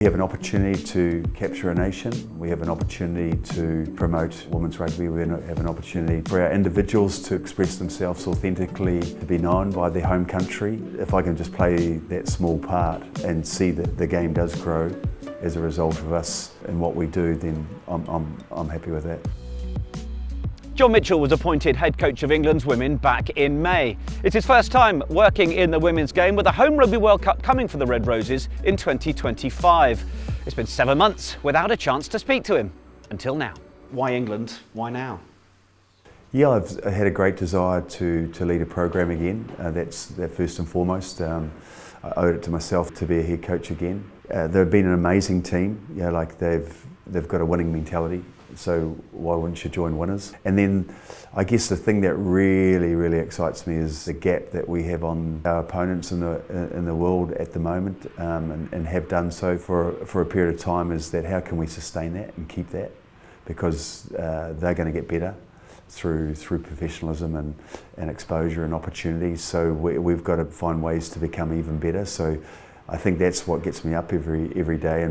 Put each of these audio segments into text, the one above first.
We have an opportunity to capture a nation. We have an opportunity to promote women's rugby. We have an opportunity for our individuals to express themselves authentically, to be known by their home country. If I can just play that small part and see that the game does grow as a result of us and what we do, then I'm happy with that. John Mitchell was appointed head coach of England's women back in May. It's his first time working in the women's game, with the home Rugby World Cup coming for the Red Roses in 2025. It's been 7 months without a chance to speak to him, until now. Why England? Why now? Yeah, I've had a great desire to lead a program again. That's first and foremost. I owed it to myself to be a head coach again. They've been an amazing team. You know, like they've got a winning mentality. So why wouldn't you join winners? And then I guess the thing that really excites me is the gap that we have on our opponents in the world at the moment, and have done so for a period of time, is that how can we sustain that and keep that? Because they're going to get better through professionalism and exposure and opportunities. So we've got to find ways to become even better. So I think that's what gets me up every day,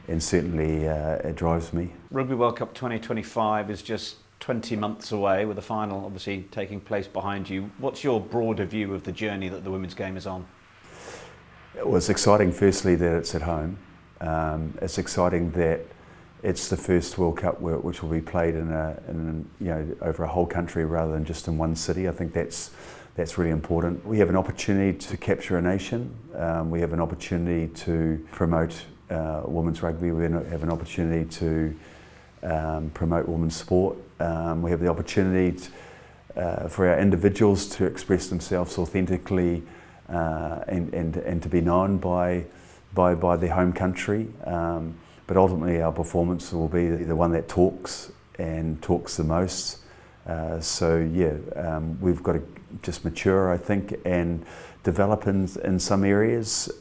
and certainly it drives me. Rugby World Cup 2025 is just 20 months away, with the final obviously taking place behind you. What's your broader view of the journey that the women's game is on? Well, it's exciting firstly that it's at home. It's exciting that it's the first World Cup which will be played in over a whole country rather than just in one city. I think that's really important. We have an opportunity to capture a nation. We have an opportunity to promote women's rugby. We have an opportunity to promote women's sport. We have the opportunity for our individuals to express themselves authentically and to be known by their home country. But ultimately our performance will be the one that talks the most. We've got to just mature, I think, and develop in some areas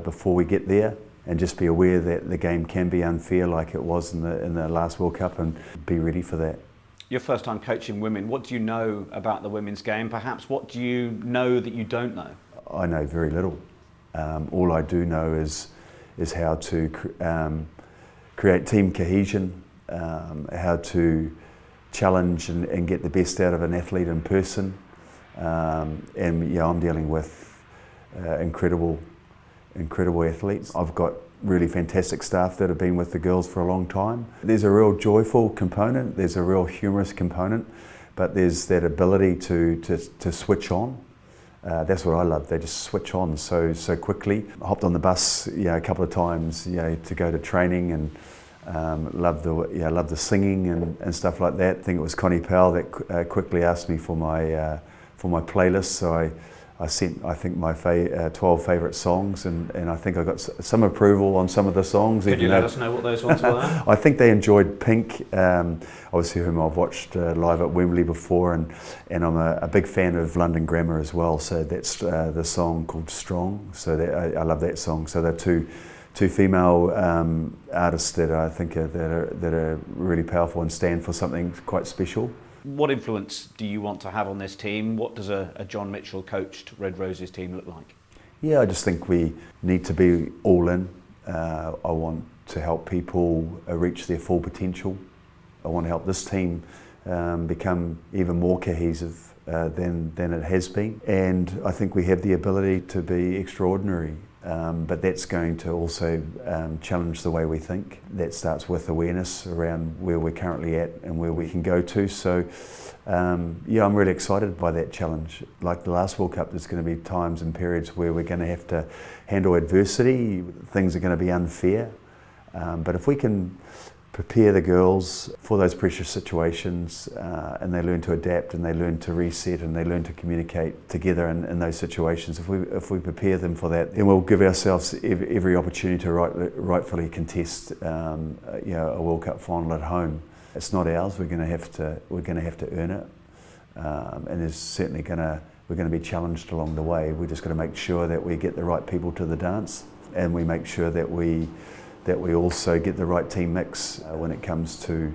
before we get there. And just be aware that the game can be unfair like it was in the last World Cup, and be ready for that. Your first time coaching women, what do you know about the women's game? Perhaps what do you know that you don't know? I know very little. All I do know is how to create team cohesion, how to challenge and get the best out of an athlete in person. I'm dealing with incredible athletes. I've got really fantastic staff that have been with the girls for a long time. There's a real joyful component, there's a real humorous component, but there's that ability to switch on. That's what I love. They just switch on so quickly. I hopped on the bus a couple of times to go to training, and love the singing and stuff like that. I think it was Connie Powell that quickly asked me for my playlist, so I sent, I think, my 12 favourite songs, and I think I got some approval on some of the songs. Could you let us know what those ones were? I think they enjoyed Pink, obviously, whom I've watched live at Wembley before, and I'm a big fan of London Grammar as well, so that's the song called Strong, so I love that song. So they're two female artists that I think that are really powerful and stand for something quite special. What influence do you want to have on this team? What does a John Mitchell coached Red Roses team look like? Yeah, I just think we need to be all in. I want to help people reach their full potential. I want to help this team become even more cohesive than it has been. And I think we have the ability to be extraordinary. But that's going to also challenge the way we think. That starts with awareness around where we're currently at and where we can go to. So I'm really excited by that challenge. Like the last World Cup, there's going to be times and periods where we're going to have to handle adversity. Things are going to be unfair. But if we can prepare the girls for those pressure situations, and they learn to adapt, and they learn to reset, and they learn to communicate together in those situations. If we prepare them for that, then we'll give ourselves every opportunity to rightfully contest a World Cup final at home. It's not ours. We're going to have to earn it, and there's certainly we're going to be challenged along the way. We just got to make sure that we get the right people to the dance, and we make sure that we also get the right team mix when it comes to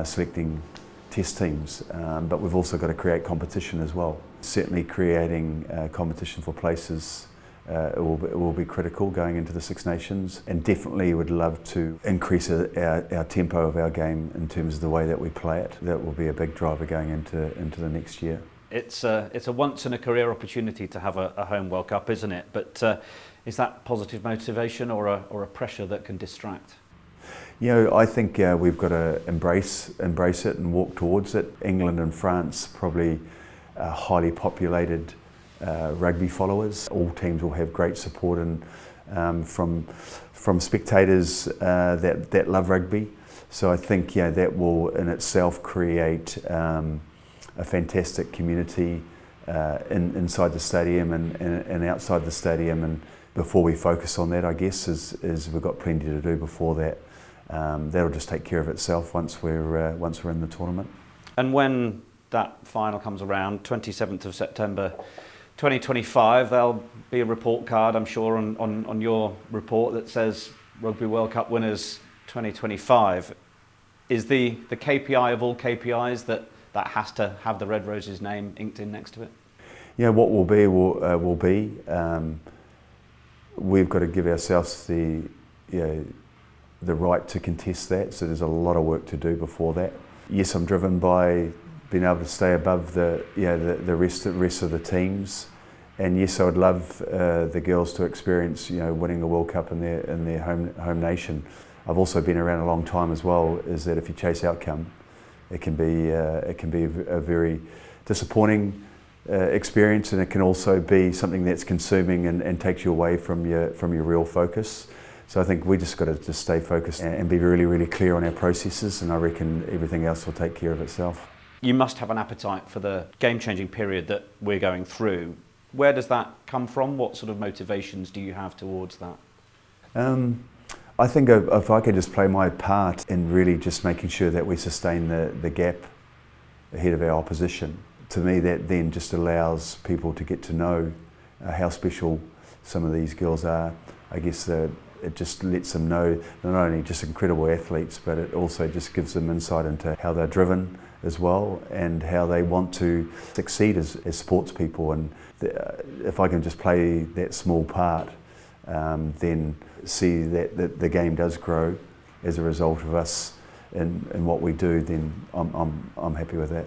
selecting test teams. But we've also got to create competition as well. Certainly creating competition for places it will be critical going into the Six Nations, and definitely would love to increase our tempo of our game in terms of the way that we play it. That will be a big driver going into the next year. It's a once in a career opportunity to have a home World Cup, isn't it? But is that positive motivation or a pressure that can distract? You know, I think we've got to embrace it and walk towards it. England and France probably highly populated rugby followers. All teams will have great support and from spectators that love rugby. So I think that will in itself create a fantastic community inside the stadium and outside the stadium. And before we focus on that, I guess is we've got plenty to do before that. That'll just take care of itself once we're in the tournament. And when that final comes around, 27th of September 2025, there'll be a report card, I'm sure, on your report that says Rugby World Cup winners 2025. Is the KPI of all KPIs that has to have the Red Roses name inked in next to it? Yeah, what will be will be. We've got to give ourselves the right to contest that, so there's a lot of work to do before that. Yes, I'm driven by being able to stay above the rest of the teams, and yes, I would love the girls to experience winning a World Cup in their home nation. I've also been around a long time as well. Is that if you chase outcome, it can be a very disappointing experience, and it can also be something that's consuming and takes you away from your real focus. So I think we just got to just stay focused and be really, really clear on our processes, and I reckon everything else will take care of itself. You must have an appetite for the game-changing period that we're going through. Where does that come from? What sort of motivations do you have towards that? I think if I could just play my part in really just making sure that we sustain the gap ahead of our opposition, to me that then just allows people to get to know how special some of these girls are. I guess it just lets them know not only just incredible athletes, but it also just gives them insight into how they're driven as well and how they want to succeed as sports people. And if I can just play that small part, then see that the game does grow as a result of us in what we do, then I'm happy with that.